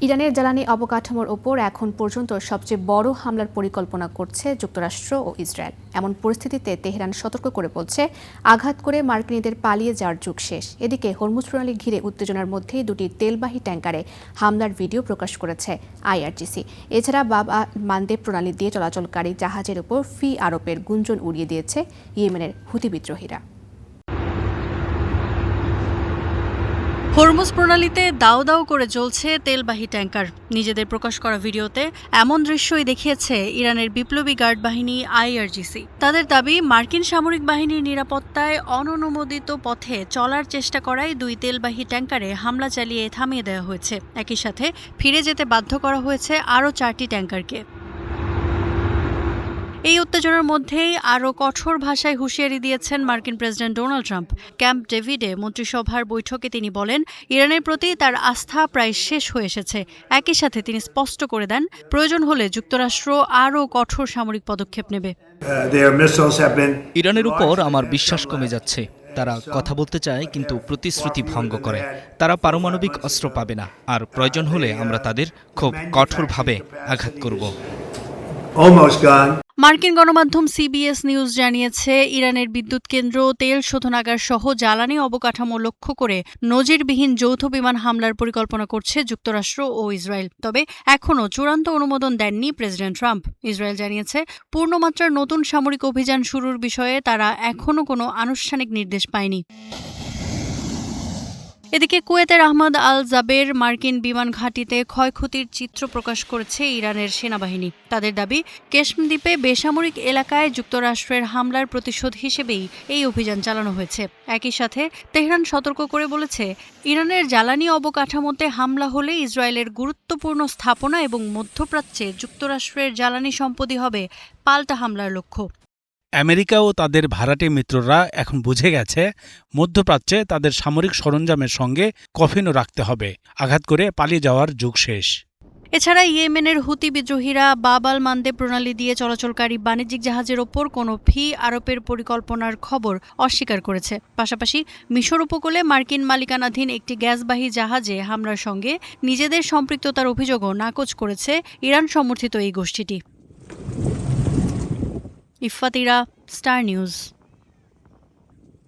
ইরানের জ্বালানি অবকাঠামোর ওপর এখন পর্যন্ত সবচেয়ে বড় হামলার পরিকল্পনা করছে যুক্তরাষ্ট্র ও ইসরায়েল। এমন পরিস্থিতিতে তেহরান সতর্ক করে বলছে, আঘাত করে মার্কিনীদের পালিয়ে যাওয়ার যুগ শেষ। এদিকে হরমুজ প্রণালী ঘিরে উত্তেজনার মধ্যেই দুটি তেলবাহী ট্যাঙ্কারে হামলার ভিডিও প্রকাশ করেছে আইআরজিসি। এছাড়া বাব আল মানদেব প্রণালী দিয়ে চলাচলকারী জাহাজের উপর ফি আরোপের গুঞ্জন উড়িয়ে দিয়েছে ইয়েমেনের হুতি বিদ্রোহীরা। হরমুজ প্রণালীতে দাও দাও করে জ্বলছে তেলবাহী ট্যাঙ্কার। নিজেদের প্রকাশ করা ভিডিওতে এমন দৃশ্যই দেখিয়েছে ইরানের বিপ্লবী গার্ড বাহিনী আইআরজিসি। তাদের দাবি, মার্কিন সামরিক বাহিনীর নিরাপত্তায় অননুমোদিত পথে চলার চেষ্টা করায় দুই তেলবাহী ট্যাঙ্কারে হামলা চালিয়ে থামিয়ে দেওয়া হয়েছে। একই সাথে ফিরে যেতে বাধ্য করা হয়েছে আরও 4টি ট্যাঙ্কারকে। এই উত্তেজনার মধ্যেই আরও কঠোর ভাষায় হুঁশিয়ারি দিয়েছেন মার্কিন প্রেসিডেন্ট ডোনাল্ড ট্রাম্প। ক্যাম্প ডেভিডে মন্ত্রিসভার বৈঠকে তিনি বলেন, ইরানের প্রতি তার আস্থা প্রায় শেষ হয়ে এসেছে। একই সাথে তিনি স্পষ্ট করে দেন, প্রয়োজন হলে যুক্তরাষ্ট্র আরও কঠোর সামরিক পদক্ষেপ নেবে। ইরানের উপর আমার বিশ্বাস কমে যাচ্ছে। তারা কথা বলতে চায় কিন্তু প্রতিশ্রুতি ভঙ্গ করে। তারা পারমাণবিক অস্ত্র পাবে না, আর প্রয়োজন হলে আমরা তাদের খুব কঠোরভাবে আঘাত করব। মার্কিন গণমাধ্যম সিবিএস নিউজ জানিয়েছে, ইরানের বিদ্যুৎ কেন্দ্র, তেল শোধনাগার সহ জ্বালানি অবকাঠামো লক্ষ্য করে নজিরবিহীন যৌথ বিমান হামলার পরিকল্পনা করছে যুক্তরাষ্ট্র ও ইসরায়েল। তবে এখনও চূড়ান্ত অনুমোদন দেননি প্রেসিডেন্ট ট্রাম্প। ইসরায়েল জানিয়েছে, পূর্ণমাত্রার নতুন সামরিক অভিযান শুরুর বিষয়ে তারা এখনও কোনো আনুষ্ঠানিক নির্দেশ পায়নি। এদিকে কুয়েতের আহমদ আল জাবের মার্কিন বিমান ঘাঁটিতে ক্ষয়ক্ষতির চিত্র প্রকাশ করেছে ইরানের সেনাবাহিনী। তাদের দাবি, কেশম দ্বীপে বেসামরিক এলাকায় যুক্তরাষ্ট্রের হামলার প্রতিশোধ হিসেবেই এই অভিযান চালানো হয়েছে। একই সাথে তেহরান সতর্ক করে বলেছে, ইরানের জ্বালানি অবকাঠামোতে হামলা হলে ইসরায়েলের গুরুত্বপূর্ণ স্থাপনা এবং মধ্যপ্রাচ্যে যুক্তরাষ্ট্রের জ্বালানি সম্পদই হবে পাল্টা হামলার লক্ষ্য। আমেরিকা ও তাদের ভাড়াটে মিত্ররা এখন বুঝে গেছে, মধ্যপ্রাচ্যে তাদের সামরিক সরঞ্জামের সঙ্গে কফিনও রাখতে হবে। আঘাত করে পালিয়ে যাওয়ার যুগ শেষ। এছাড়া ইয়েমেনের হুতি বিদ্রোহীরা বাব আল মানদেব প্রণালী দিয়ে চলাচলকারী বাণিজ্যিক জাহাজের ওপর কোনো ফি আরোপের পরিকল্পনার খবর অস্বীকার করেছে। পাশাপাশি মিশর উপকূলে মার্কিন মালিকানাধীন একটি গ্যাসবাহী জাহাজে হামলার সঙ্গে নিজেদের সম্পৃক্ততার অভিযোগও নাকচ করেছে ইরান সমর্থিত এই গোষ্ঠীটি। Iffat Ira, star news.